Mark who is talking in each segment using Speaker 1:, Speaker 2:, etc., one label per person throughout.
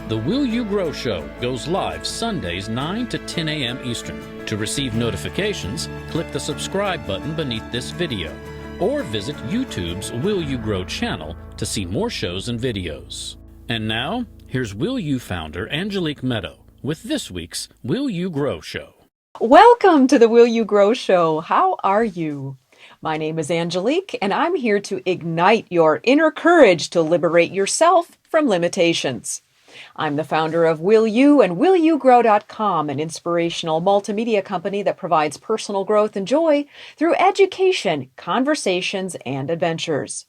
Speaker 1: The Will You Grow Show goes live Sundays 9 to 10 a.m. Eastern. To receive notifications, click the subscribe button beneath this video, or visit YouTube's Will You Grow channel to see more shows and videos. And now, here's Will You founder Angelique Medow with this week's Will You Grow Show.
Speaker 2: Welcome to the Will You Grow Show. How are you? My name is Angelique, and I'm here to ignite your inner courage to liberate yourself from limitations. I'm the founder of Will You and WillYouGrow.com, an inspirational multimedia company that provides personal growth and joy through education, conversations, and adventures.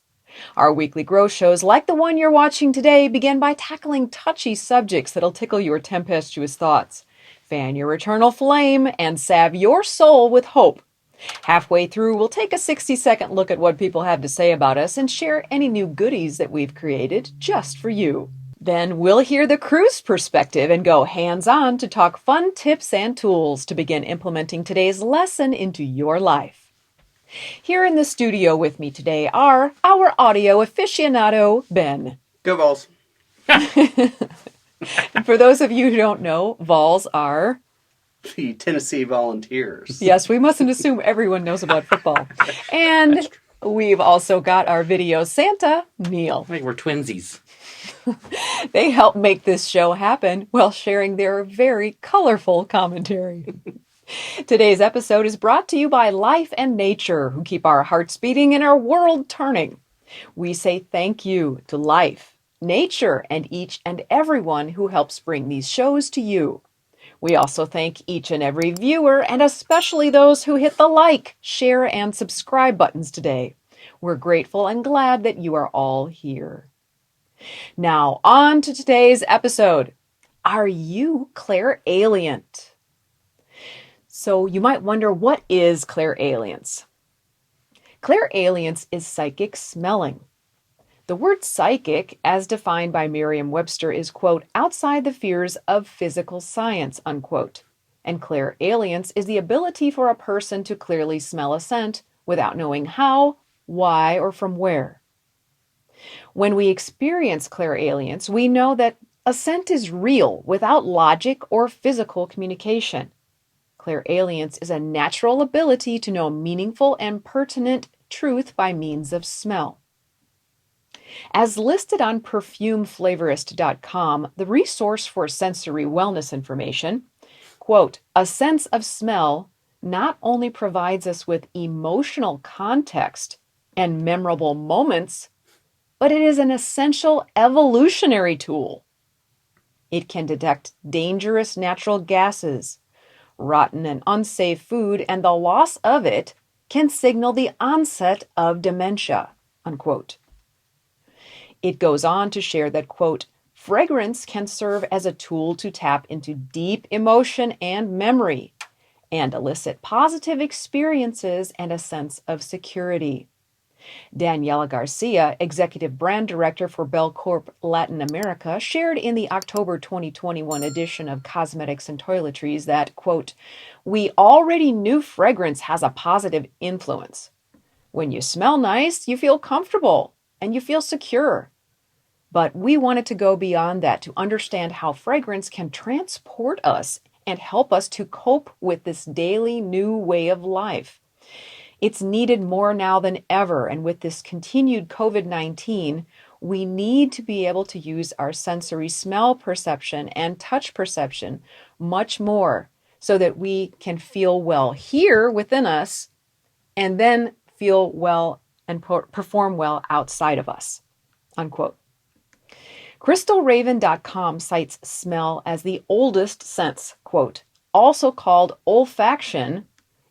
Speaker 2: Our weekly growth shows, like the one you're watching today, begin by tackling touchy subjects that'll tickle your tempestuous thoughts, fan your eternal flame, and salve your soul with hope. Halfway through, we'll take a 60-second look at what people have to say about us and share any new goodies that we've created just for you. Then we'll hear the crew's perspective and go hands-on to talk fun tips and tools to begin implementing today's lesson into your life. Here in the studio with me today are our audio aficionado, Ben.
Speaker 3: Go Vols.
Speaker 2: For those of you who don't know, Vols are...
Speaker 3: the Tennessee Volunteers.
Speaker 2: Yes, we mustn't assume everyone knows about football. And we've also got our video Santa, Neil.
Speaker 4: I think we're twinsies.
Speaker 2: They help make this show happen while sharing their very colorful commentary. Today's episode is brought to you by Life and Nature, who keep our hearts beating and our world turning. We say thank you to Life, Nature, and each and everyone who helps bring these shows to you. We also thank each and every viewer, and especially those who hit the like, share, and subscribe buttons today. We're grateful and glad that you are all here. Now, on to today's episode. Are you clairalient? So you might wonder, what is clairalience? Clairalience is psychic smelling. The word psychic, as defined by Merriam-Webster, is, quote, outside the fears of physical science, unquote. And clairalience is the ability for a person to clearly smell a scent without knowing how, why, or from where. When we experience clairalience, we know that a scent is real without logic or physical communication. Clairalience is a natural ability to know meaningful and pertinent truth by means of smell. As listed on perfumeflavorist.com, the resource for sensory wellness information, quote, a sense of smell not only provides us with emotional context and memorable moments, but it is an essential evolutionary tool. It can detect dangerous natural gases, rotten and unsafe food, and the loss of it can signal the onset of dementia, unquote. It goes on to share that, quote, fragrance can serve as a tool to tap into deep emotion and memory and elicit positive experiences and a sense of security. Daniela Garcia, Executive Brand Director for Bell Corp Latin America, shared in the October 2021 edition of Cosmetics and Toiletries that, quote, we already knew fragrance has a positive influence. When you smell nice, you feel comfortable and you feel secure. But we wanted to go beyond that to understand how fragrance can transport us and help us to cope with this daily new way of life. It's needed more now than ever, and with this continued COVID-19, we need to be able to use our sensory smell perception and touch perception much more so that we can feel well here within us and then feel well and perform well outside of us, unquote. CrystalRaven.com cites smell as the oldest sense, quote, also called olfaction.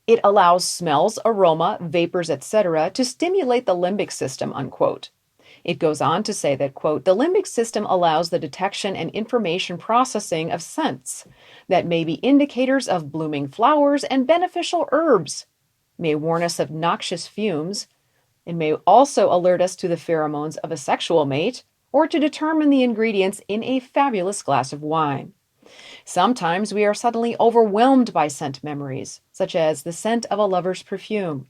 Speaker 2: It allows smells, aroma, vapors, etc. to stimulate the limbic system, unquote. It goes on to say that, quote, the limbic system allows the detection and information processing of scents that may be indicators of blooming flowers and beneficial herbs, may warn us of noxious fumes, and may also alert us to the pheromones of a sexual mate or to determine the ingredients in a fabulous glass of wine. Sometimes we are suddenly overwhelmed by scent memories, such as the scent of a lover's perfume,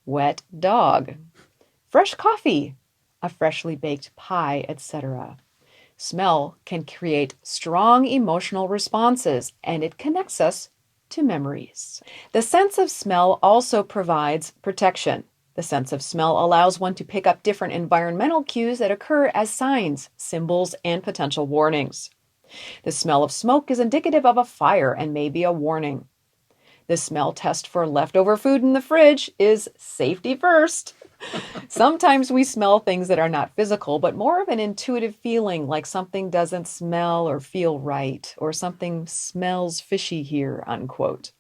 Speaker 2: wet dog, fresh coffee, a freshly baked pie, etc. Smell can create strong emotional responses, and it connects us to memories. The sense of smell also provides protection. The sense of smell allows one to pick up different environmental cues that occur as signs, symbols, and potential warnings. The smell of smoke is indicative of a fire and may be a warning. The smell test for leftover food in the fridge is safety first. Sometimes we smell things that are not physical, but more of an intuitive feeling, like something doesn't smell or feel right, or something smells fishy here, unquote.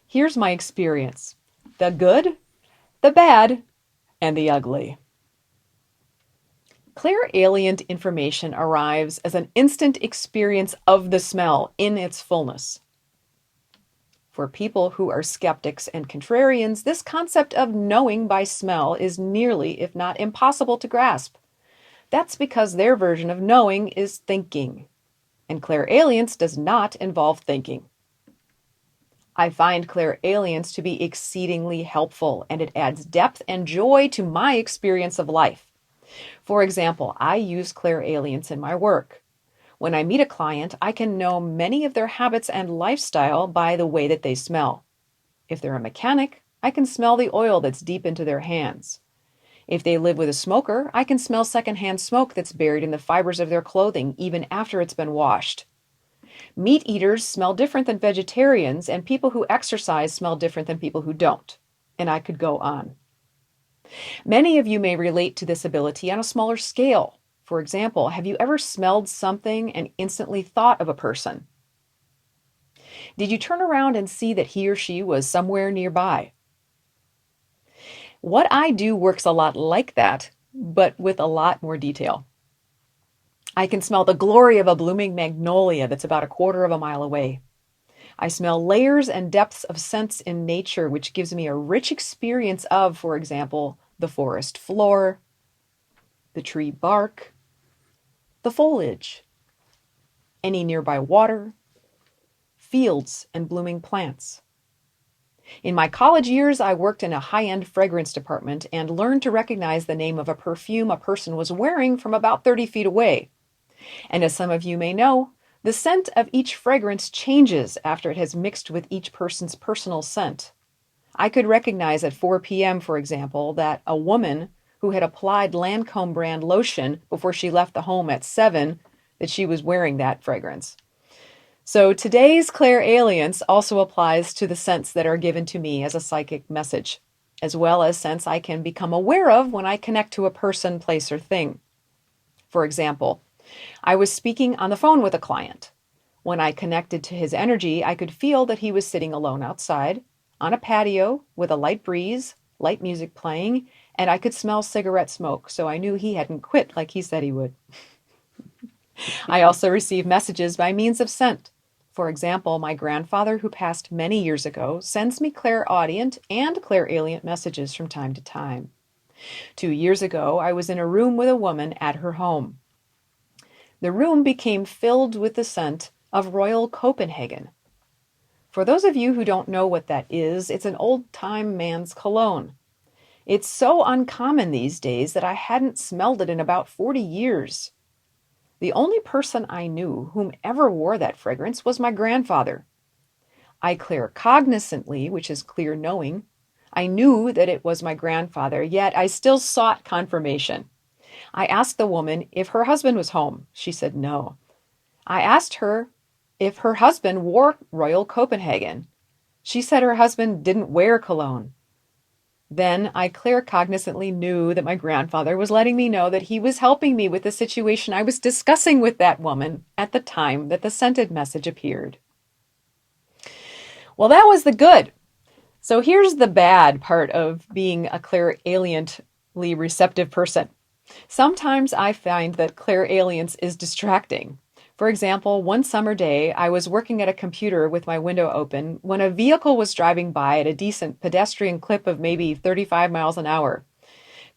Speaker 2: Here's my experience: the good, the bad, and the ugly. Clairalient information arrives as an instant experience of the smell in its fullness. For people who are skeptics and contrarians, this concept of knowing by smell is nearly, if not impossible, to grasp. That's because their version of knowing is thinking, and clairalience does not involve thinking. I find clairalience to be exceedingly helpful, and it adds depth and joy to my experience of life. For example, I use clairalience in my work. When I meet a client, I can know many of their habits and lifestyle by the way that they smell. If they're a mechanic, I can smell the oil that's deep into their hands. If they live with a smoker, I can smell secondhand smoke that's buried in the fibers of their clothing even after it's been washed. Meat eaters smell different than vegetarians, and people who exercise smell different than people who don't. And I could go on. Many of you may relate to this ability on a smaller scale. For example, have you ever smelled something and instantly thought of a person? Did you turn around and see that he or she was somewhere nearby? What I do works a lot like that, but with a lot more detail. I can smell the glory of a blooming magnolia that's about 1/4 of a mile away. I smell layers and depths of sense in nature, which gives me a rich experience of, for example, the forest floor, the tree bark, the foliage, any nearby water, fields, and blooming plants. In my college years, I worked in a high-end fragrance department and learned to recognize the name of a perfume a person was wearing from about 30 feet away. And as some of you may know, the scent of each fragrance changes after it has mixed with each person's personal scent. I could recognize at 4 p.m., for example, that a woman who had applied Lancome brand lotion before she left the home at 7, that she was wearing that fragrance. So today's clairalience also applies to the scents that are given to me as a psychic message, as well as scents I can become aware of when I connect to a person, place, or thing. For example, I was speaking on the phone with a client. When I connected to his energy, I could feel that he was sitting alone outside, on a patio, with a light breeze, light music playing, and I could smell cigarette smoke, so I knew he hadn't quit like he said he would. I also receive messages by means of scent. For example, my grandfather, who passed many years ago, sends me clairaudient and clairalient messages from time to time. 2 years ago, I was in a room with a woman at her home. The room became filled with the scent of Royal Copenhagen. For those of you who don't know what that is, it's an old-time man's cologne. It's so uncommon these days that I hadn't smelled it in about 40 years. The only person I knew whom ever wore that fragrance was my grandfather. I claircognizantly, which is clear knowing, I knew that it was my grandfather, yet I still sought confirmation. I asked the woman if her husband was home. She said no. I asked her if her husband wore Royal Copenhagen. She said her husband didn't wear cologne. Then I claircognizantly knew that my grandfather was letting me know that he was helping me with the situation I was discussing with that woman at the time that the scented message appeared. Well, that was the good. So here's the bad part of being a clairaliently receptive person. Sometimes I find that clairalience is distracting. For example, one summer day, I was working at a computer with my window open when a vehicle was driving by at a decent pedestrian clip of maybe 35 miles an hour.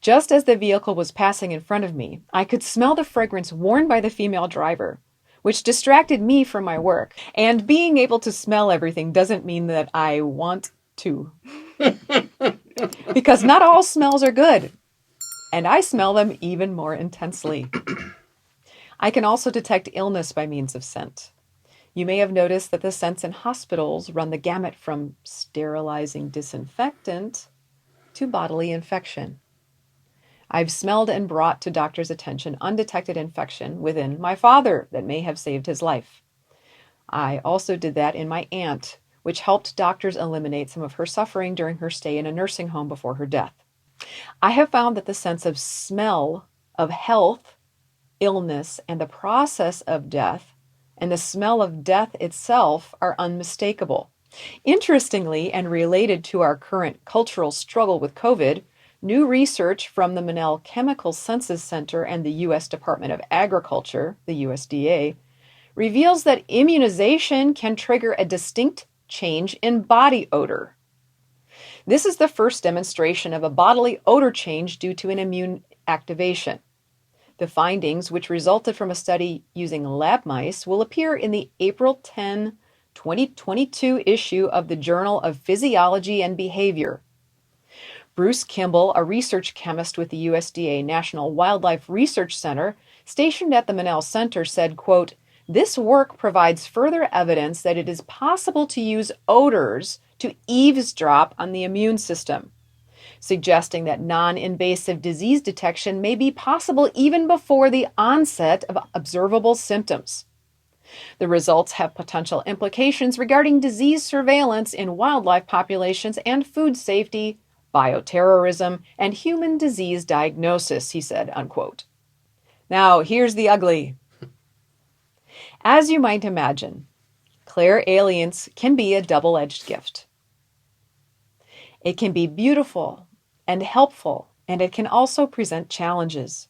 Speaker 2: Just as the vehicle was passing in front of me, I could smell the fragrance worn by the female driver, which distracted me from my work. And being able to smell everything doesn't mean that I want to. Because not all smells are good, and I smell them even more intensely. I can also detect illness by means of scent. You may have noticed that the scents in hospitals run the gamut from sterilizing disinfectant to bodily infection. I've smelled and brought to doctors' attention undetected infection within my father that may have saved his life. I also did that in my aunt, which helped doctors eliminate some of her suffering during her stay in a nursing home before her death. I have found that the sense of smell of health, illness, and the process of death, and the smell of death itself are unmistakable. Interestingly, and related to our current cultural struggle with COVID, new research from the Monell Chemical Senses Center and the U.S. Department of Agriculture, the USDA, reveals that immunization can trigger a distinct change in body odor. This is the first demonstration of a bodily odor change due to an immune activation. The findings, which resulted from a study using lab mice, will appear in the April 10, 2022 issue of the Journal of Physiology and Behavior. Bruce Kimball, a research chemist with the USDA National Wildlife Research Center, stationed at the Monell Center, said, quote, "This work provides further evidence that it is possible to use odors to eavesdrop on the immune system, suggesting that non-invasive disease detection may be possible even before the onset of observable symptoms. The results have potential implications regarding disease surveillance in wildlife populations and food safety, bioterrorism, and human disease diagnosis," he said, unquote. Now, here's the ugly. As you might imagine, clairalience can be a double-edged gift. It can be beautiful and helpful, and it can also present challenges.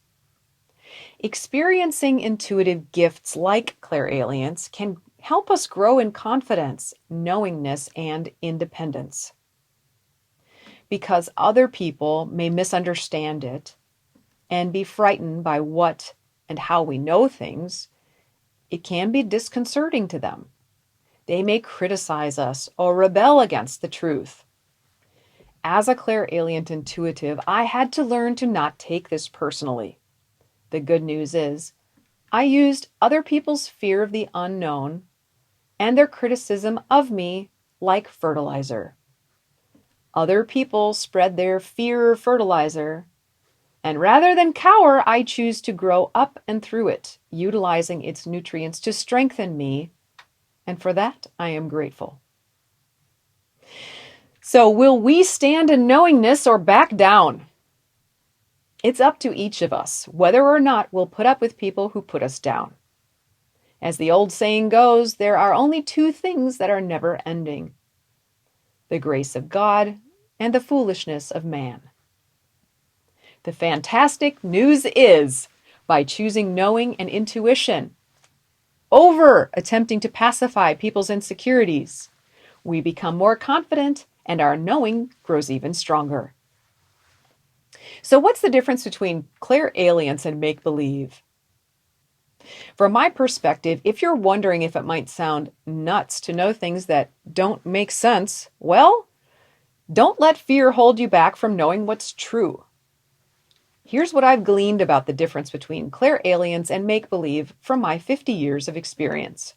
Speaker 2: Experiencing intuitive gifts like clairalience can help us grow in confidence, knowingness, and independence. Because other people may misunderstand it and be frightened by what and how we know things, it can be disconcerting to them. They may criticize us or rebel against the truth. As a clairalient intuitive, I had to learn to not take this personally. The good news is, I used other people's fear of the unknown and their criticism of me like fertilizer. Other people spread their fear fertilizer, and rather than cower, I choose to grow up and through it, utilizing its nutrients to strengthen me, and for that I am grateful. So will we stand in knowingness or back down? It's up to each of us, whether or not we'll put up with people who put us down. As the old saying goes, there are only two things that are never ending: the grace of God and the foolishness of man. The fantastic news is, by choosing knowing and intuition over attempting to pacify people's insecurities, we become more confident and our knowing grows even stronger. So what's the difference between clairalience and make-believe? From my perspective, if you're wondering if it might sound nuts to know things that don't make sense, well, don't let fear hold you back from knowing what's true. Here's what I've gleaned about the difference between clairalience and make-believe from my 50 years of experience.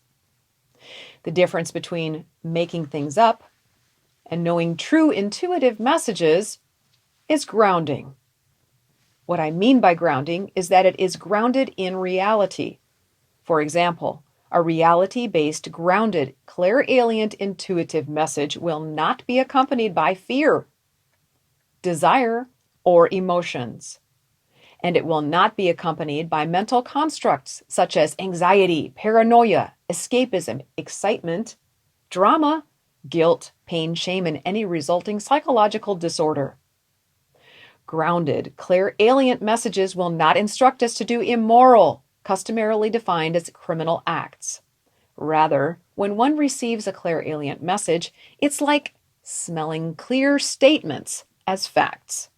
Speaker 2: The difference between making things up and knowing true intuitive messages is grounding. What I mean by grounding is that it is grounded in reality. For example, a reality-based, grounded, clairalient intuitive message will not be accompanied by fear, desire, or emotions. And it will not be accompanied by mental constructs such as anxiety, paranoia, escapism, excitement, drama, guilt, pain, shame, and any resulting psychological disorder. Grounded, clairalient messages will not instruct us to do immoral, customarily defined as criminal acts. Rather, when one receives a clairalient message, it's like smelling clear statements as facts.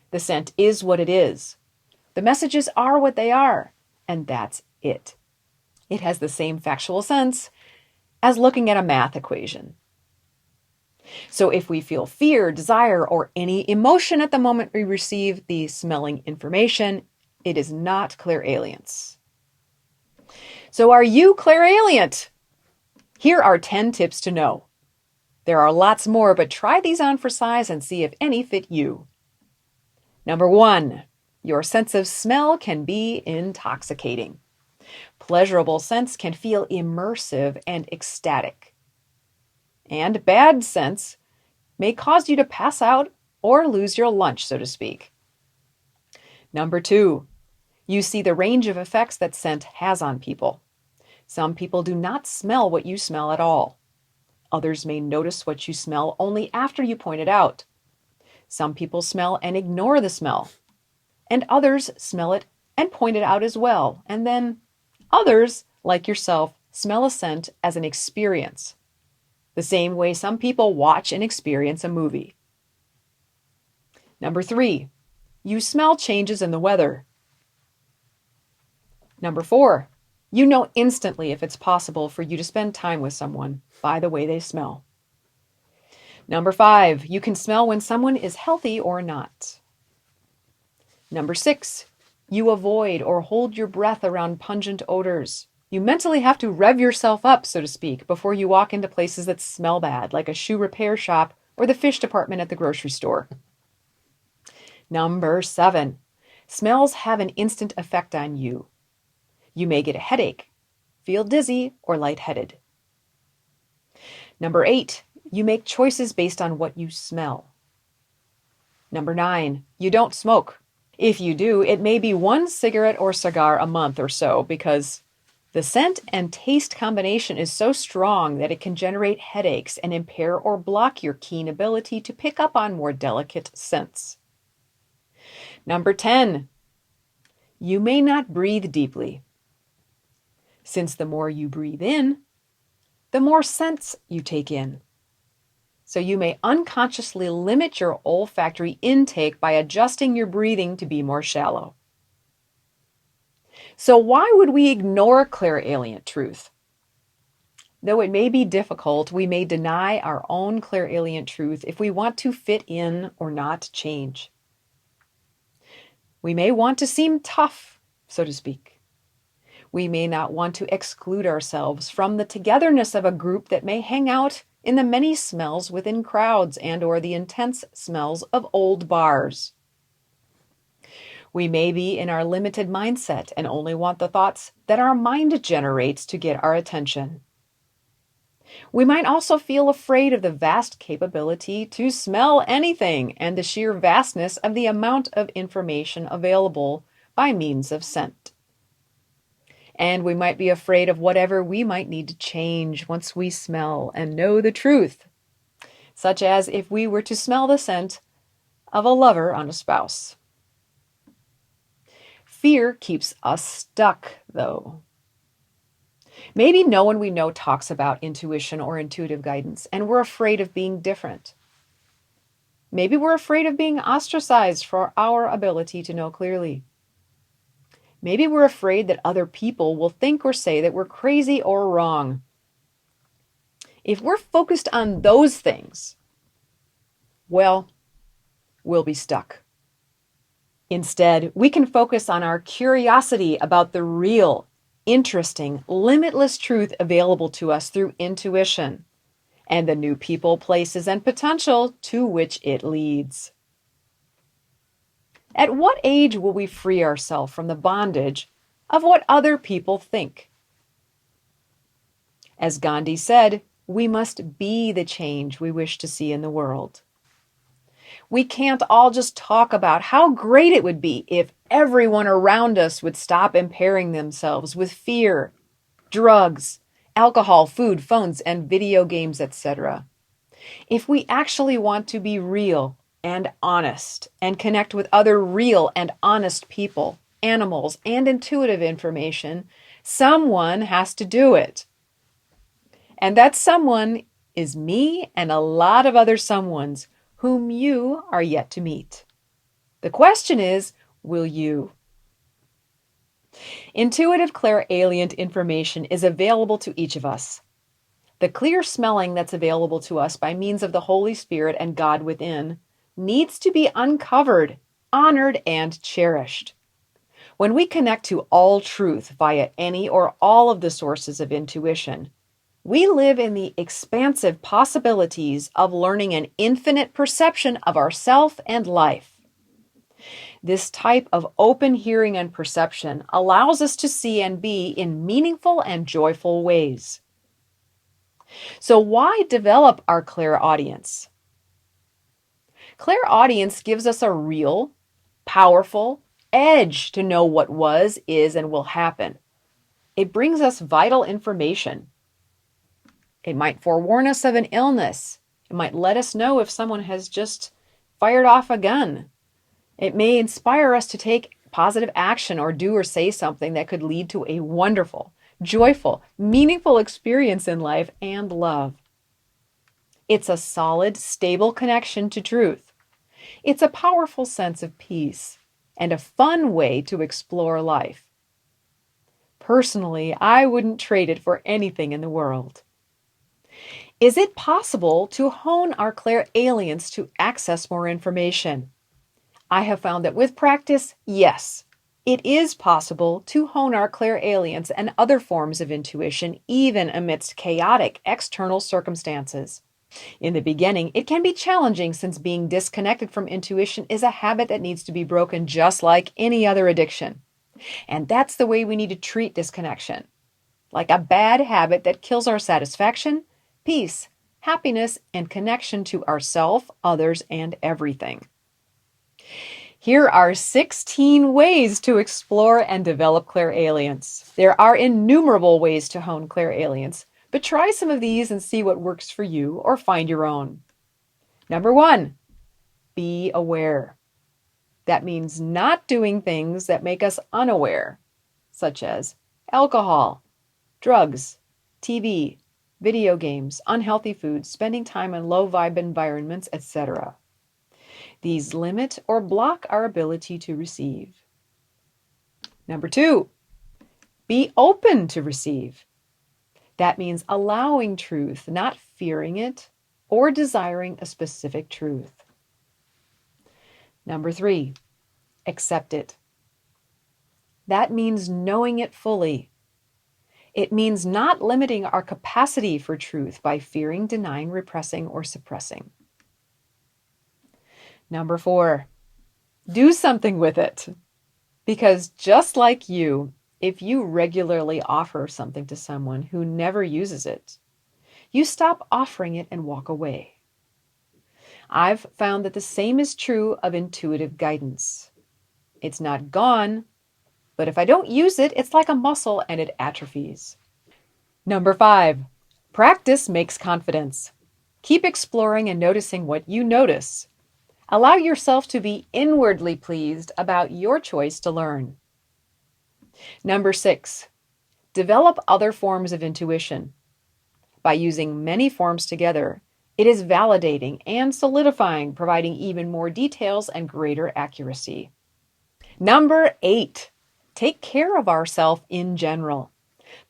Speaker 2: The scent is what it is. The messages are what they are, and that's it. It has the same factual sense as looking at a math equation. So if we feel fear, desire, or any emotion at the moment we receive the smelling information, it is not clairalience. So are you clairailient? Here are 10 tips to know. There are lots more, but try these on for size and see if any fit you. Number 1, your sense of smell can be intoxicating. Pleasurable scents can feel immersive and ecstatic. And bad scents may cause you to pass out or lose your lunch, so to speak. Number 2, you see the range of effects that scent has on people. Some people do not smell what you smell at all. Others may notice what you smell only after you point it out. Some people smell and ignore the smell, and others smell it and point it out as well. And then others, like yourself, smell a scent as an experience, the same way some people watch and experience a movie. Number 3, you smell changes in the weather. Number 4, you know instantly if it's possible for you to spend time with someone by the way they smell. Number 5, you can smell when someone is healthy or not. Number 6, you avoid or hold your breath around pungent odors. You mentally have to rev yourself up, so to speak, before you walk into places that smell bad, like a shoe repair shop or the fish department at the grocery store. Number 7, smells have an instant effect on you. You may get a headache, feel dizzy, or lightheaded. Number 8, you make choices based on what you smell. Number 9, you don't smoke. If you do, it may be 1 cigarette or cigar a month or so, because the scent and taste combination is so strong that it can generate headaches and impair or block your keen ability to pick up on more delicate scents. Number 10, you may not breathe deeply. Since the more you breathe in, the more scents you take in. So you may unconsciously limit your olfactory intake by adjusting your breathing to be more shallow. So why would we ignore clairailient truth? Though it may be difficult, we may deny our own clairailient truth if we want to fit in or not change. We may want to seem tough, so to speak. We may not want to exclude ourselves from the togetherness of a group that may hang out in the many smells within crowds and/or the intense smells of old bars. We may be in our limited mindset and only want the thoughts that our mind generates to get our attention. We might also feel afraid of the vast capability to smell anything and the sheer vastness of the amount of information available by means of scent. And we might be afraid of whatever we might need to change once we smell and know the truth, such as if we were to smell the scent of a lover on a spouse. Fear keeps us stuck, though. Maybe no one we know talks about intuition or intuitive guidance, and we're afraid of being different. Maybe we're afraid of being ostracized for our ability to know clearly. Maybe we're afraid that other people will think or say that we're crazy or wrong. If we're focused on those things, well, we'll be stuck. Instead, we can focus on our curiosity about the real, interesting, limitless truth available to us through intuition and the new people, places, and potential to which it leads. At what age will we free ourselves from the bondage of what other people think? As Gandhi said, we must be the change we wish to see in the world. We can't all just talk about how great it would be if everyone around us would stop impairing themselves with fear, drugs, alcohol, food, phones, and video games, etc. If we actually want to be real and honest and connect with other real and honest people, animals, and intuitive information, someone has to do it. And that someone is me and a lot of other someones whom you are yet to meet. The question is, will you? Intuitive clairailient information is available to each of us. The clear smelling that's available to us by means of the Holy Spirit and God within needs to be uncovered, honored, and cherished. When we connect to all truth via any or all of the sources of intuition, we live in the expansive possibilities of learning an infinite perception of ourself and life. This type of open hearing and perception allows us to see and be in meaningful and joyful ways. So why develop our clairaudience? Clairaudience gives us a real, powerful edge to know what was, is, and will happen. It brings us vital information. It might forewarn us of an illness. It might let us know if someone has just fired off a gun. It may inspire us to take positive action or do or say something that could lead to a wonderful, joyful, meaningful experience in life and love. It's a solid, stable connection to truth. It's a powerful sense of peace and a fun way to explore life. Personally, I wouldn't trade it for anything in the world. Is it possible to hone our clairalience to access more information? I have found that with practice, yes, it is possible to hone our clairalience and other forms of intuition even amidst chaotic external circumstances. In the beginning, it can be challenging since being disconnected from intuition is a habit that needs to be broken just like any other addiction. And that's the way we need to treat disconnection. Like a bad habit that kills our satisfaction, peace, happiness, and connection to ourself, others, and everything. Here are 16 ways to explore and develop clairalience. There are innumerable ways to hone clairalience, but try some of these and see what works for you or find your own. Number 1, be aware. That means not doing things that make us unaware, such as alcohol, drugs, TV, video games, unhealthy foods, spending time in low-vibe environments, etc. These limit or block our ability to receive. Number 2, be open to receive. That means allowing truth, not fearing it or desiring a specific truth. Number 3, accept it. That means knowing it fully. It means not limiting our capacity for truth by fearing, denying, repressing, or suppressing. Number 4, do something with it. Because just like you, if you regularly offer something to someone who never uses it, you stop offering it and walk away. I've found that the same is true of intuitive guidance. It's not gone, but if I don't use it, it's like a muscle and it atrophies. Number 5, practice makes confidence. Keep exploring and noticing what you notice. Allow yourself to be inwardly pleased about your choice to learn. Number 6, develop other forms of intuition. By using many forms together, it is validating and solidifying, providing even more details and greater accuracy. Number 8, take care of ourselves in general.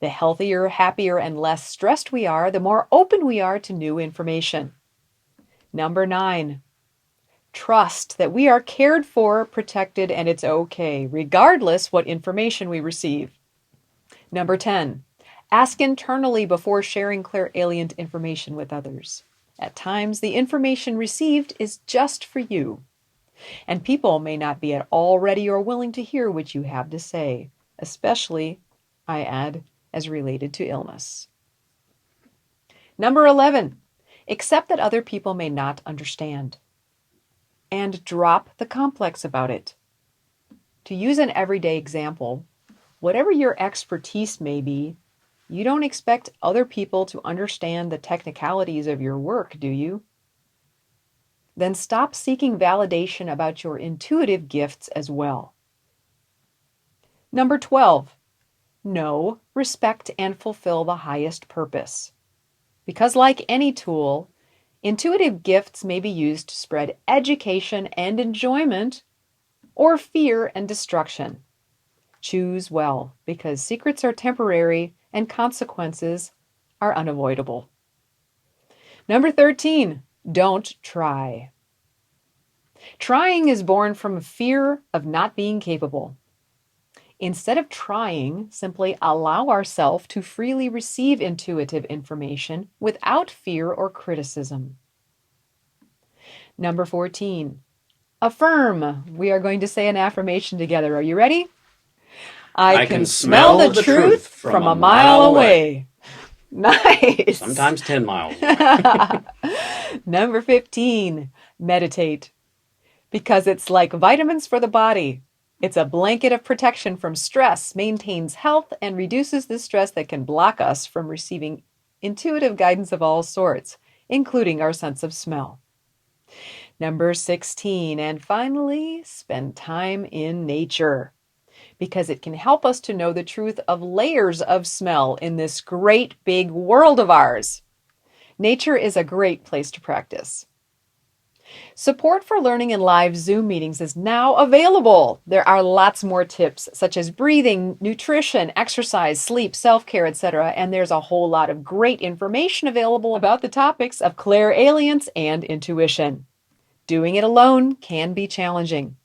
Speaker 2: The healthier, happier, and less stressed we are, the more open we are to new information. Number 9, trust that we are cared for, protected, and it's okay, regardless what information we receive. Number 10, ask internally before sharing clairalient information with others. At times, the information received is just for you, and people may not be at all ready or willing to hear what you have to say, especially, I add, as related to illness. Number 11, accept that other people may not understand. And drop the complex about it. To use an everyday example, whatever your expertise may be, you don't expect other people to understand the technicalities of your work, do you? Then stop seeking validation about your intuitive gifts as well. Number 12, know, respect, and fulfill the highest purpose. Because like any tool, intuitive gifts may be used to spread education and enjoyment, or fear and destruction. Choose well, because secrets are temporary and consequences are unavoidable. Number 13, don't try. Trying is born from fear of not being capable. Instead of trying, simply allow ourselves to freely receive intuitive information without fear or criticism. Number 14, affirm. We are going to say an affirmation together. Are you ready? I can smell the truth from a mile away. Nice.
Speaker 3: Sometimes 10 miles away.
Speaker 2: Number 15, meditate. Because it's like vitamins for the body. It's a blanket of protection from stress, maintains health, and reduces the stress that can block us from receiving intuitive guidance of all sorts, including our sense of smell. Number 16, and finally, spend time in nature. Because it can help us to know the truth of layers of smell in this great big world of ours. Nature is a great place to practice. Support for learning in live Zoom meetings is now available. There are lots more tips such as breathing, nutrition, exercise, sleep, self-care, etc. And there's a whole lot of great information available about the topics of clairalience and intuition. Doing it alone can be challenging.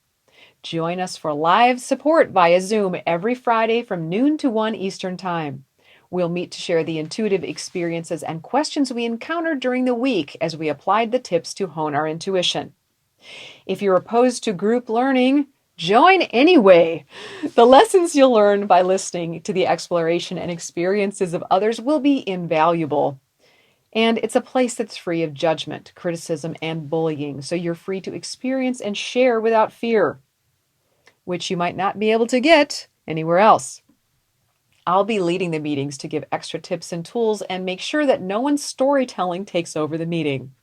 Speaker 2: Join us for live support via Zoom every Friday from noon to 1 Eastern Time. We'll meet to share the intuitive experiences and questions we encountered during the week as we applied the tips to hone our intuition. If you're opposed to group learning, join anyway. The lessons you'll learn by listening to the exploration and experiences of others will be invaluable. And it's a place that's free of judgment, criticism, and bullying, so you're free to experience and share without fear, which you might not be able to get anywhere else. I'll be leading the meetings to give extra tips and tools and make sure that no one's storytelling takes over the meeting.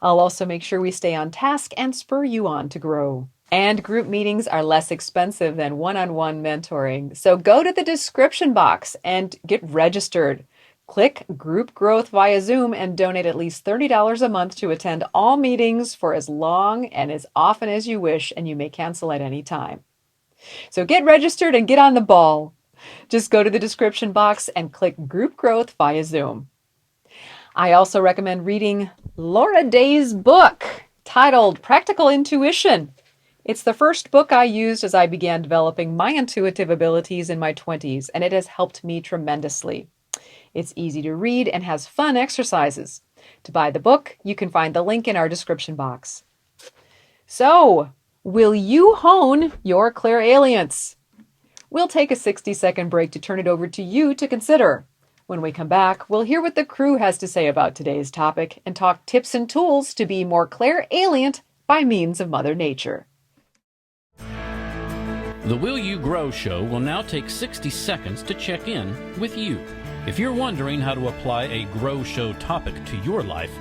Speaker 2: I'll also make sure we stay on task and spur you on to grow. And group meetings are less expensive than one-on-one mentoring. So go to the description box and get registered. Click Group Growth via Zoom and donate at least $30 a month to attend all meetings for as long and as often as you wish, and you may cancel at any time. So get registered and get on the ball. Just go to the description box and click Group Growth via Zoom. I also recommend reading Laura Day's book titled Practical Intuition. It's the first book I used as I began developing my intuitive abilities in my 20s, and it has helped me tremendously. It's easy to read and has fun exercises. To buy the book, you can find the link in our description box. So, will you hone your clairalience? We'll take a 60-second break to turn it over to you to consider. When we come back, we'll hear what the crew has to say about today's topic and talk tips and tools to be more clairalient by means of Mother Nature.
Speaker 1: The Will You Grow show will now take 60 seconds to check in with you. If you're wondering how to apply a Grow Show topic to your life,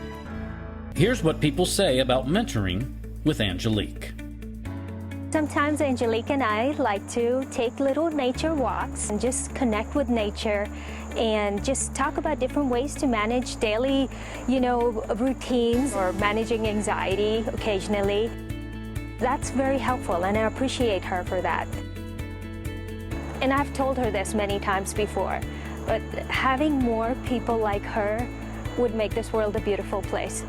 Speaker 1: here's what people say about mentoring with Angelique.
Speaker 4: Sometimes Angelique and I like to take little nature walks and just connect with nature and just talk about different ways to manage daily, routines or managing anxiety occasionally. That's very helpful, and I appreciate her for that. And I've told her this many times before, but having more people like her would make this world a beautiful place.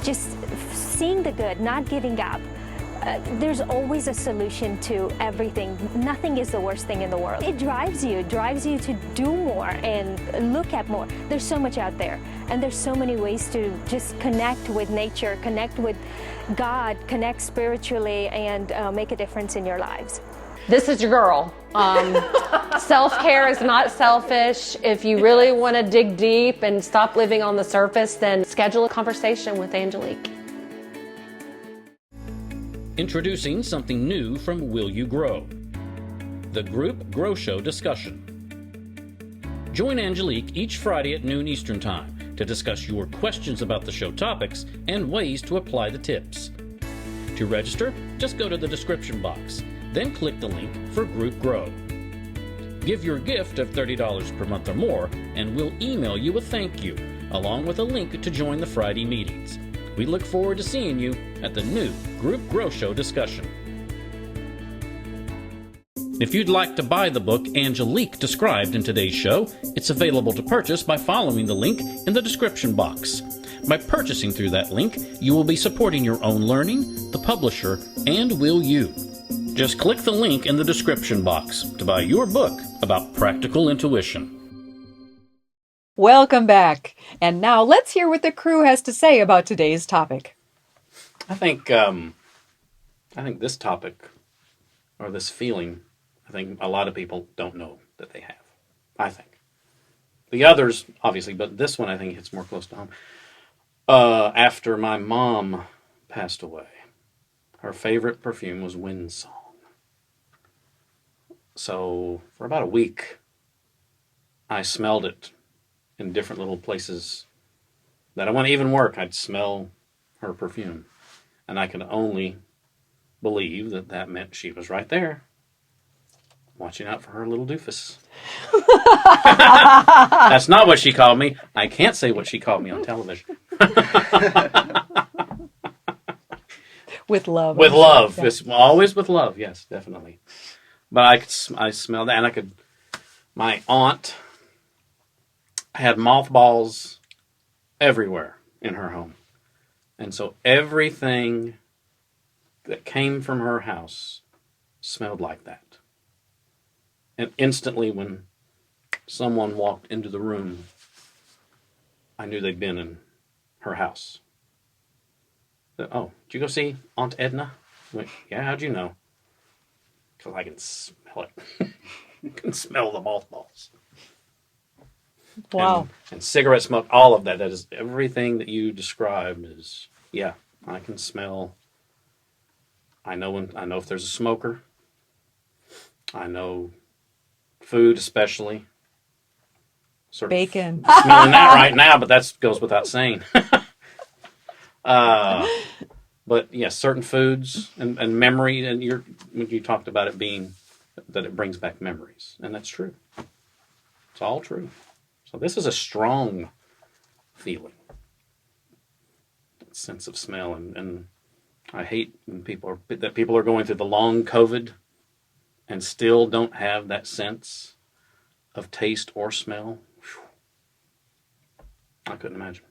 Speaker 4: Just seeing the good, not giving up. There's always a solution to everything. Nothing is the worst thing in the world. It drives you to do more and look at more. There's so much out there, and there's so many ways to just connect with nature, connect with God, connect spiritually, and make a difference in your lives.
Speaker 5: This is your girl. Self-care is not selfish. If you really want to dig deep and stop living on the surface, then schedule a conversation with Angelique.
Speaker 1: Introducing something new from Will You Grow? The Group Grow Show discussion. Join Angelique each Friday at noon Eastern Time to discuss your questions about the show topics and ways to apply the tips. To register, just go to the description box, then click the link for Group Grow. Give your gift of $30 per month or more, and we'll email you a thank you, along with a link to join the Friday meetings. We look forward to seeing you at the new Group Grow Show discussion. If you'd like to buy the book Angelique described in today's show, it's available to purchase by following the link in the description box. By purchasing through that link, you will be supporting your own learning, the publisher, and Will You. Just click the link in the description box to buy your book about practical intuition.
Speaker 2: Welcome back. And now let's hear what the crew has to say about today's topic.
Speaker 3: I think this topic, or this feeling, I think a lot of people don't know that they have. I think. The others, obviously, but this one I think hits more close to home. After my mom passed away, her favorite perfume was Windsong. So for about a week, I smelled it in different little places that I wouldn't even work. I'd smell her perfume. And I could only believe that that meant she was right there, watching out for her little doofus. That's not what she called me. I can't say what she called me on television.
Speaker 2: With love.
Speaker 3: With love.
Speaker 2: Yeah.
Speaker 3: It's always with love, yes, definitely. But I smelled that, and my aunt had mothballs everywhere in her home. And so everything that came from her house smelled like that. And instantly when someone walked into the room, I knew they'd been in her house. Oh, did you go see Aunt Edna? I went, yeah, how'd you know? Because I can smell it. I can smell the mothballs.
Speaker 2: Wow.
Speaker 3: And cigarette smoke, all of that. That is everything that you described is, yeah, I can smell. I know if there's a smoker. I know food especially. Sort of
Speaker 2: Bacon.
Speaker 3: smelling that right now, but that goes without saying. But yeah, certain foods and memory, and you talked about it being that it brings back memories, and that's true. It's all true. So this is a strong feeling, that sense of smell, and I hate when people are going through the long COVID and still don't have that sense of taste or smell. Whew. I couldn't imagine.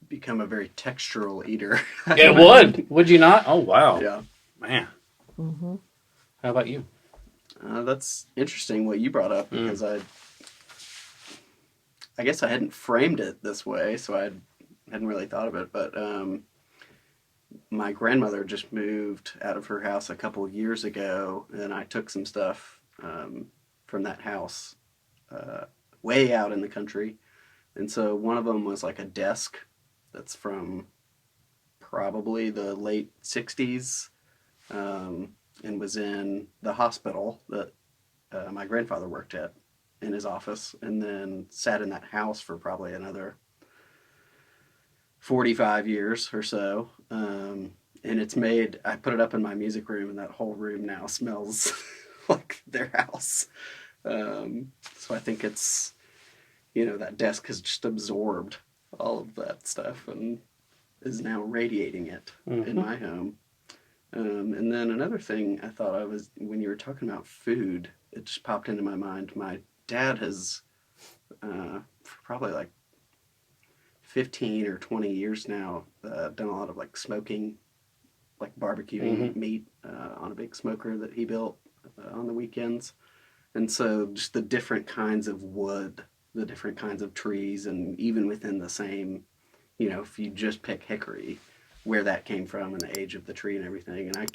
Speaker 6: Become a very textural eater.
Speaker 3: It would. Would you not? Oh, wow.
Speaker 6: Yeah.
Speaker 3: Man.
Speaker 2: Mm-hmm.
Speaker 3: How about you?
Speaker 6: That's interesting what you brought up, because I guess I hadn't framed it this way, so I hadn't really thought of it. But my grandmother just moved out of her house a couple of years ago, and I took some stuff from that house way out in the country. And so one of them was like a desk that's from probably the late 60s and was in the hospital that my grandfather worked at in his office, and then sat in that house for probably another 45 years or so. And I put it up in my music room, and that whole room now smells like their house. So I think it's, that desk has just absorbed all of that stuff and is now radiating it in my home. And then another thing I thought of is when you were talking about food, it just popped into my mind. My dad has, for probably like 15 or 20 years now, done a lot of like smoking, like barbecuing meat on a big smoker that he built on the weekends. And so just the different kinds of wood, the different kinds of trees, and even within the same, if you just pick hickory, where that came from and the age of the tree and everything. And I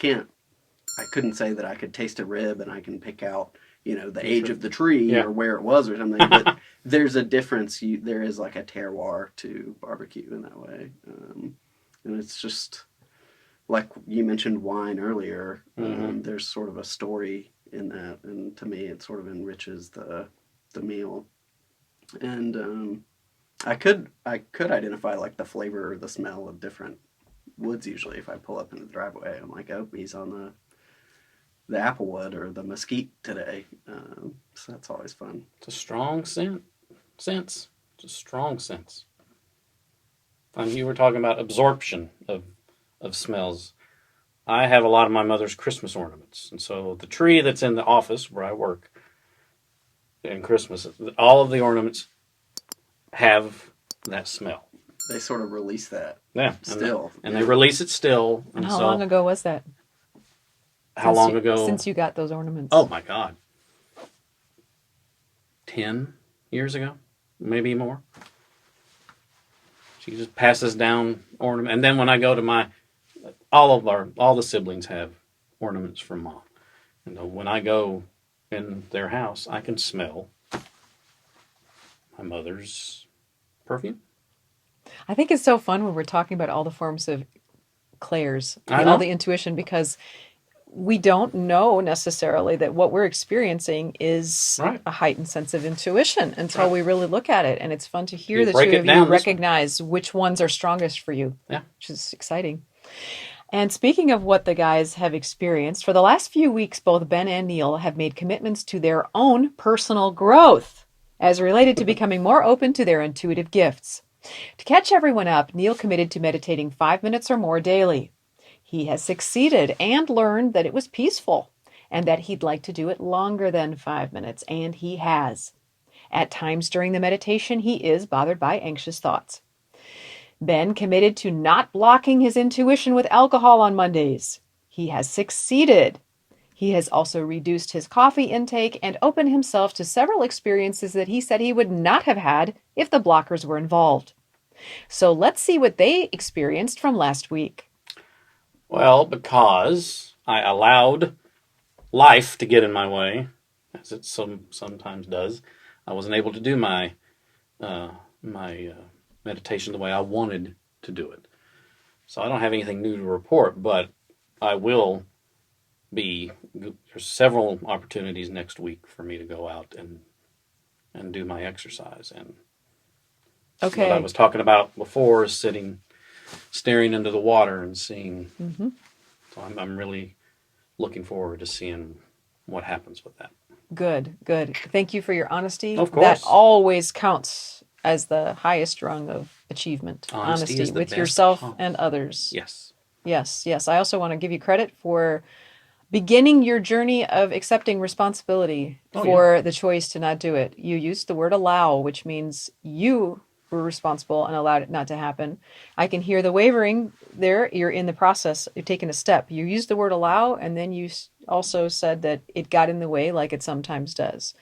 Speaker 6: couldn't say that I could taste a rib and I can pick out, the age of the tree or where it was or something, but there's a difference. There is like a terroir to barbecue in that way. And it's just like you mentioned wine earlier. There's sort of a story in that. And to me, it sort of enriches the meal. And I could identify like the flavor or the smell of different woods. Usually if I pull up in the driveway, I'm like, oh, he's on the applewood or the mesquite today. So that's always fun.
Speaker 3: It's a strong sense. It's a strong sense. You were talking about absorption of smells. I have a lot of my mother's Christmas ornaments. And so the tree that's in the office where I work in Christmas, all of the ornaments have that smell.
Speaker 6: They sort of release that.
Speaker 3: Yeah.
Speaker 6: Still.
Speaker 3: And they release it still.
Speaker 2: And how long ago was that?
Speaker 3: how long ago?
Speaker 2: Since you got those ornaments.
Speaker 3: Oh my God. 10 years ago, maybe more. She just passes down ornament, and then when I go to all the siblings have ornaments from Mom. And when I go in their house, I can smell my mother's perfume.
Speaker 2: I think it's so fun when we're talking about all the forms of clairs,
Speaker 3: I know.
Speaker 2: all the intuition, because we don't know necessarily that what we're experiencing is
Speaker 3: Right.
Speaker 2: a heightened sense of intuition until
Speaker 3: Right.
Speaker 2: we really look at it. And it's fun to hear
Speaker 3: You
Speaker 2: the
Speaker 3: break
Speaker 2: two
Speaker 3: it
Speaker 2: of you
Speaker 3: down this way.
Speaker 2: recognize which ones are strongest for you,
Speaker 3: Yeah.
Speaker 2: which is exciting. And speaking of what the guys have experienced, for the last few weeks, both Ben and Neil have made commitments to their own personal growth as related to becoming more open to their intuitive gifts. To catch everyone up, Neil committed to meditating 5 minutes or more daily. He has succeeded and learned that it was peaceful and that he'd like to do it longer than 5 minutes, and he has. At times during the meditation, he is bothered by anxious thoughts. Ben committed to not blocking his intuition with alcohol on Mondays. He has succeeded. He has also reduced his coffee intake and opened himself to several experiences that he said he would not have had if the blockers were involved. So let's see what they experienced from last week.
Speaker 3: Well, because I allowed life to get in my way, as it sometimes does, I wasn't able to do my meditation the way I wanted to do it. So I don't have anything new to report, but I will be. There's several opportunities next week for me to go out and do my exercise. And
Speaker 2: Okay.
Speaker 3: what I was talking about before is staring into the water and seeing.
Speaker 2: Mm-hmm.
Speaker 3: So I'm really looking forward to seeing what happens with that.
Speaker 2: Good, good. Thank you for your honesty.
Speaker 3: Of course.
Speaker 2: That always counts as the highest rung of achievement.
Speaker 3: Honesty is the
Speaker 2: with
Speaker 3: best
Speaker 2: yourself
Speaker 3: policy.
Speaker 2: and others.
Speaker 3: Yes.
Speaker 2: Yes, yes. I also want to give you credit for beginning your journey of accepting responsibility for the choice to not do it. You used the word allow, which means you were responsible and allowed it not to happen. I can hear the wavering there. You're in the process. You're taking a step. You used the word allow, and then you also said that it got in the way like it sometimes does,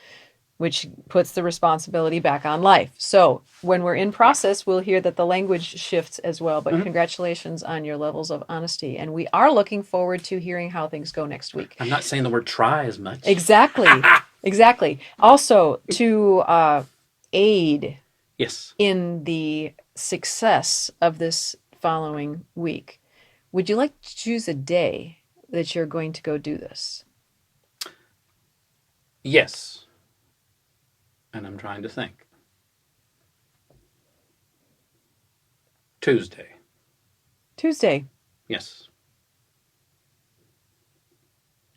Speaker 2: which puts the responsibility back on life. So when we're in process, we'll hear that the language shifts as well. But congratulations on your levels of honesty. And we are looking forward to hearing how things go next week.
Speaker 3: I'm not saying the word try as much.
Speaker 2: Exactly. Exactly. Also, to aid
Speaker 3: Yes.
Speaker 2: in the success of this following week, would you like to choose a day that you're going to go do this?
Speaker 3: Yes. And I'm trying to think. Tuesday.
Speaker 2: Tuesday.
Speaker 3: Yes.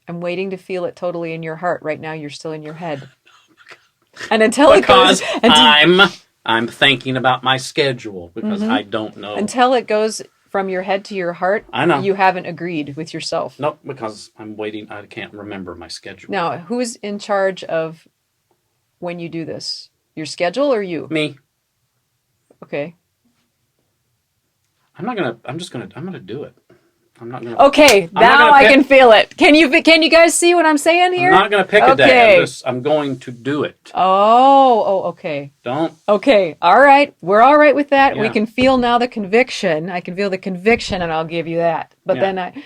Speaker 2: I'm waiting to feel it totally in your heart. Right now, you're still in your head. And until it goes...
Speaker 3: Because I'm thinking about my schedule because I don't know.
Speaker 2: Until it goes from your head to your heart,
Speaker 3: I know.
Speaker 2: You haven't agreed with yourself.
Speaker 3: Nope, because I'm waiting. I can't remember my schedule.
Speaker 2: Now, who's in charge of when you do this? Your schedule or you?
Speaker 3: Me.
Speaker 2: Okay.
Speaker 3: I'm gonna do it. I'm not gonna.
Speaker 2: Okay, now I can feel it. Can you guys see what I'm saying here?
Speaker 3: I'm not gonna pick a day. I'm going to do it.
Speaker 2: Oh, okay.
Speaker 3: Don't.
Speaker 2: Okay, all right. We're all right with that.
Speaker 3: Yeah.
Speaker 2: We can feel now the conviction. I can feel the conviction, and I'll give you that. But then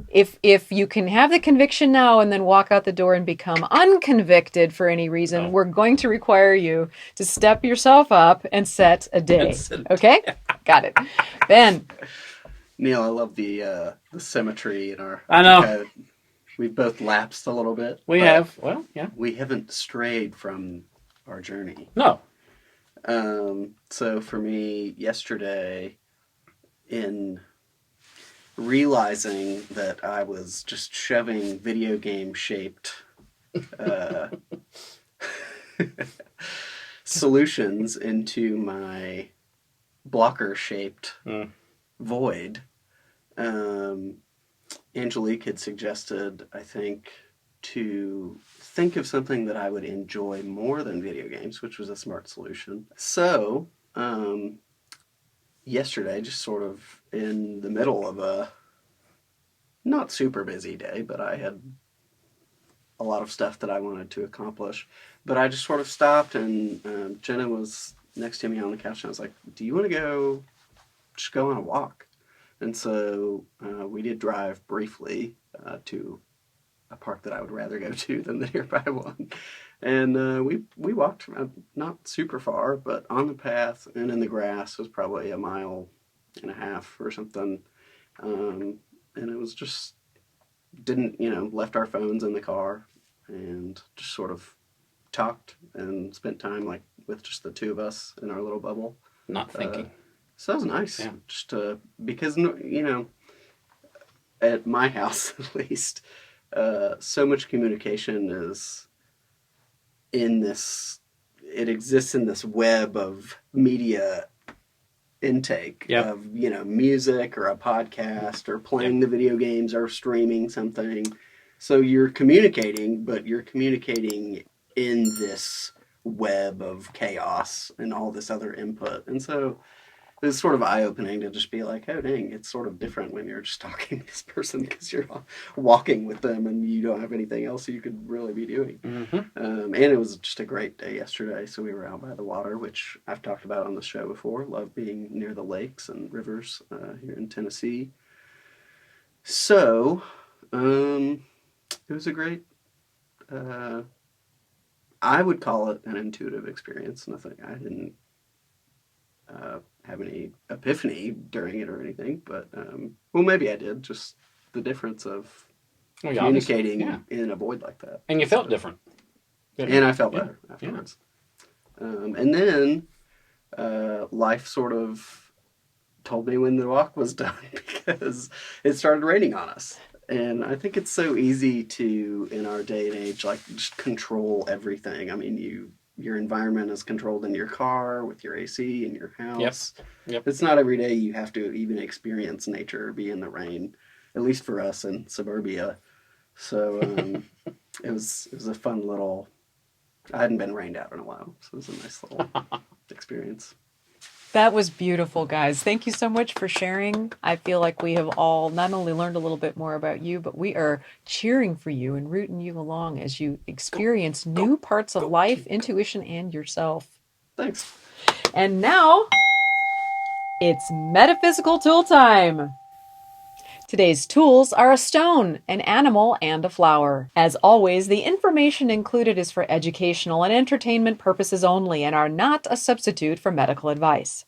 Speaker 2: if you can have the conviction now and then walk out the door and become unconvicted for any reason, we're going to require you to step yourself up and set a day. Okay? Got it. Ben.
Speaker 6: Neil, I love the symmetry in our...
Speaker 3: I know.
Speaker 6: We've both lapsed a little bit.
Speaker 3: We have. Well, yeah.
Speaker 6: We haven't strayed from our journey.
Speaker 3: No.
Speaker 6: So for me, yesterday, in realizing that I was just shoving video game shaped solutions into my blocker shaped void, Angelique had suggested, I think, to think of something that I would enjoy more than video games, which was a smart solution. So, yesterday, just sort of in the middle of a not super busy day, but I had a lot of stuff that I wanted to accomplish. But I just sort of stopped, and Jenna was next to me on the couch, and I was like, do you want to just go on a walk? And so we did drive briefly to a park that I would rather go to than the nearby one. And we walked not super far, but on the path and in the grass. It was probably 1.5 miles or something. And it was just, left our phones in the car and just sort of talked and spent time like with just the two of us in our little bubble.
Speaker 3: Not thinking.
Speaker 6: So that was nice.
Speaker 3: Yeah.
Speaker 6: Just because, at my house at least, so much communication is in this, it exists in this web of media intake of, music or a podcast or playing the video games or streaming something. So you're communicating, but you're communicating in this web of chaos and all this other input. And so it's sort of eye-opening to just be like, oh, dang, it's sort of different when you're just talking to this person because you're walking with them and you don't have anything else you could really be doing.
Speaker 3: Mm-hmm.
Speaker 6: And it was just a great day yesterday. So we were out by the water, which I've talked about on the show before. Love being near the lakes and rivers here in Tennessee. So it was a great, I would call it an intuitive experience. I didn't have any epiphany during it or anything, but maybe I did. Just the difference of communicating in a void like that.
Speaker 3: And you felt different.
Speaker 6: And I felt better afterwards. And then life sort of told me when the walk was done because it started raining on us. And I think it's so easy to, in our day and age, like just control everything. I mean, your environment is controlled in your car with your AC in your house.
Speaker 3: Yep.
Speaker 6: It's not every day you have to even experience nature or be in the rain, at least for us in suburbia. So it was a fun little, I hadn't been rained out in a while, so it was a nice little experience.
Speaker 2: That was beautiful, guys. Thank you so much for sharing. I feel like we have all not only learned a little bit more about you, but we are cheering for you and rooting you along as you experience new parts of life, intuition, and yourself.
Speaker 6: Thanks.
Speaker 2: And now, it's metaphysical tool time. Today's tools are a stone, an animal, and a flower. As always, the information included is for educational and entertainment purposes only and are not a substitute for medical advice.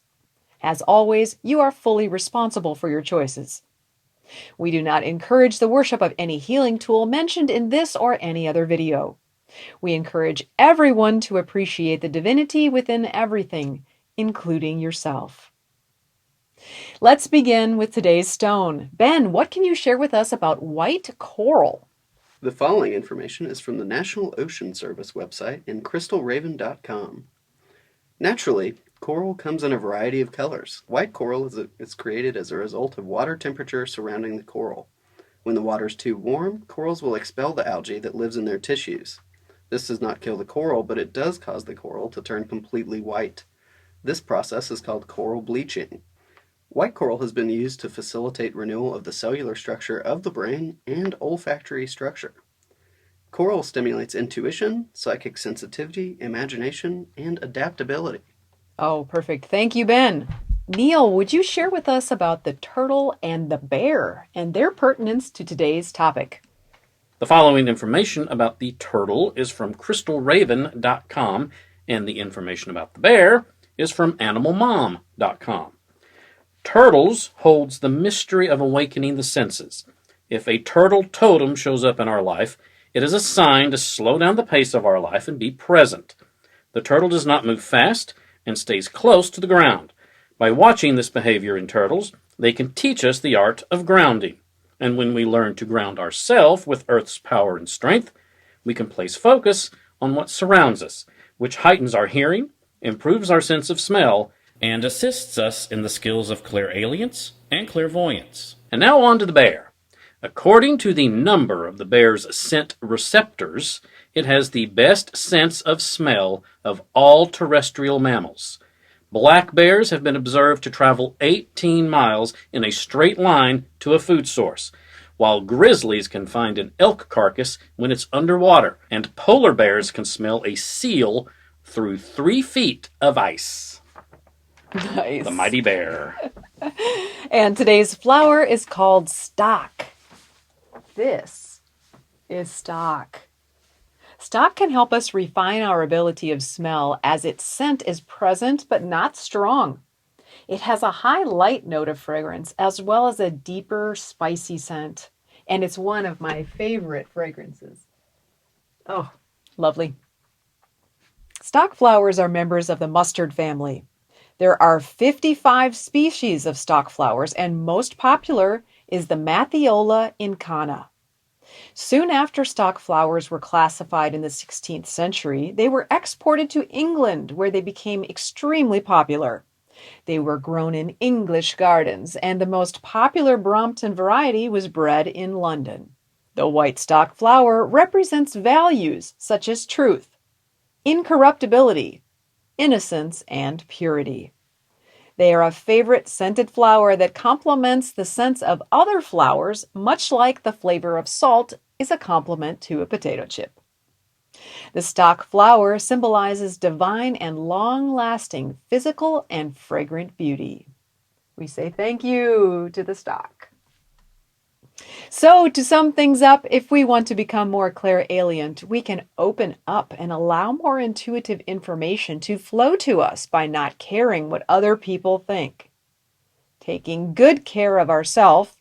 Speaker 2: As always, you are fully responsible for your choices. We do not encourage the worship of any healing tool mentioned in this or any other video. We encourage everyone to appreciate the divinity within everything, including yourself. Let's begin with today's stone. Ben, what can you share with us about white coral?
Speaker 6: The following information is from the National Ocean Service website and crystalraven.com. Naturally, coral comes in a variety of colors. White coral is created as a result of water temperature surrounding the coral. When the water is too warm, corals will expel the algae that lives in their tissues. This does not kill the coral, but it does cause the coral to turn completely white. This process is called coral bleaching. White coral has been used to facilitate renewal of the cellular structure of the brain and olfactory structure. Coral stimulates intuition, psychic sensitivity, imagination, and adaptability.
Speaker 2: Oh, perfect. Thank you, Ben. Neil, would you share with us about the turtle and the bear and their pertinence to today's topic?
Speaker 1: The following information about the turtle is from crystalraven.com, and the information about the bear is from animalmom.com. Turtles holds the mystery of awakening the senses. If a turtle totem shows up in our life, it is a sign to slow down the pace of our life and be present. The turtle does not move fast and stays close to the ground. By watching this behavior in turtles, they can teach us the art of grounding. And when we learn to ground ourselves with Earth's power and strength, we can place focus on what surrounds us, which heightens our hearing, improves our sense of smell, and assists us in the skills of clairalience and clairvoyance. And now on to the bear. According to the number of the bear's scent receptors, it has the best sense of smell of all terrestrial mammals. Black bears have been observed to travel 18 miles in a straight line to a food source,
Speaker 3: while grizzlies can find an elk carcass when it's underwater, and polar bears can smell a seal through 3 feet of ice.
Speaker 2: Nice.
Speaker 3: The mighty bear.
Speaker 2: And today's flower is called stock. This is stock. Stock can help us refine our ability of smell as its scent is present but not strong. It has a high light note of fragrance as well as a deeper spicy scent. And it's one of my favorite fragrances. Oh, lovely. Stock flowers are members of the mustard family. There are 55 species of stock flowers, and most popular is the Matthiola incana. Soon after stock flowers were classified in the 16th century, they were exported to England, where they became extremely popular. They were grown in English gardens, and the most popular Brompton variety was bred in London. The white stock flower represents values such as truth, incorruptibility, innocence, and purity. They are a favorite scented flower that complements the scents of other flowers, much like the flavor of salt is a complement to a potato chip. The stock flower symbolizes divine and long-lasting physical and fragrant beauty. We say thank you to the stock. So, to sum things up, if we want to become more clairailient, we can open up and allow more intuitive information to flow to us by not caring what other people think. Taking good care of ourselves,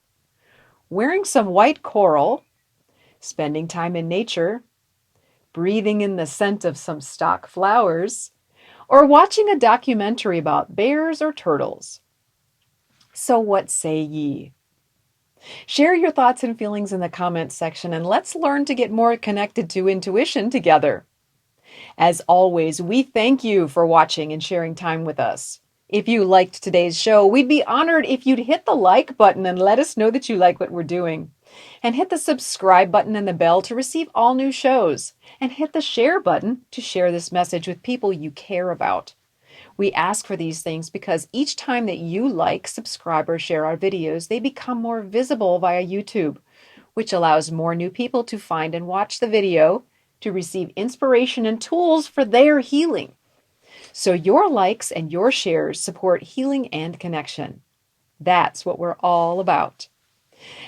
Speaker 2: wearing some white coral, spending time in nature, breathing in the scent of some stock flowers, or watching a documentary about bears or turtles. So what say ye? Share your thoughts and feelings in the comments section, and let's learn to get more connected to intuition together. As always, we thank you for watching and sharing time with us. If you liked today's show, we'd be honored if you'd hit the like button and let us know that you like what we're doing. And hit the subscribe button and the bell to receive all new shows. And hit the share button to share this message with people you care about. We ask for these things because each time that you like, subscribe, or share our videos, they become more visible via YouTube, which allows more new people to find and watch the video, to receive inspiration and tools for their healing. So your likes and your shares support healing and connection. That's what we're all about.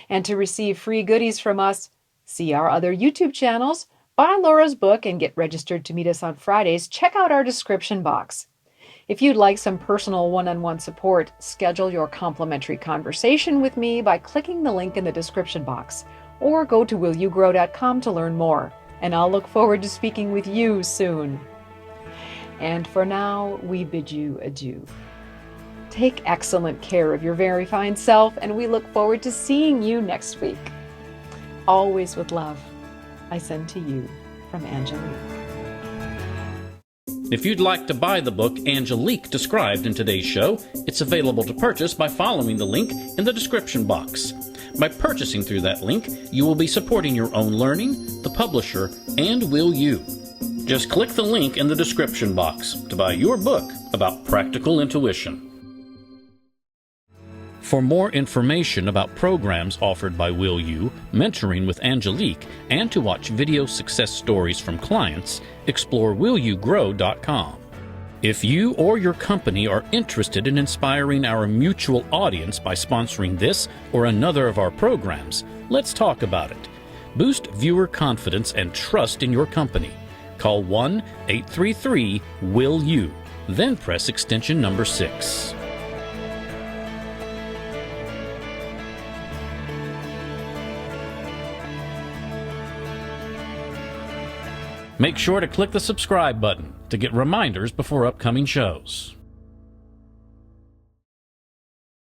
Speaker 2: And to receive free goodies from us, see our other YouTube channels, buy Laura's book, and get registered to meet us on Fridays, check out our description box. If you'd like some personal one-on-one support, schedule your complimentary conversation with me by clicking the link in the description box, or go to willyougrow.com to learn more, and I'll look forward to speaking with you soon. And for now, we bid you adieu. Take excellent care of your very fine self, and we look forward to seeing you next week. Always with love, I send to you from Angelique.
Speaker 1: If you'd like to buy the book Angelique described in today's show, it's available to purchase by following the link in the description box. By purchasing through that link, you will be supporting your own learning, the publisher, and Will You. Just click the link in the description box to buy your book about practical intuition. For more information about programs offered by Will You, mentoring with Angelique, and to watch video success stories from clients, explore willyougrow.com. If you or your company are interested in inspiring our mutual audience by sponsoring this or another of our programs, let's talk about it. Boost viewer confidence and trust in your company. Call 1-833-WILL-YOU, then press extension number 6. Make sure to click the subscribe button to get reminders before upcoming shows.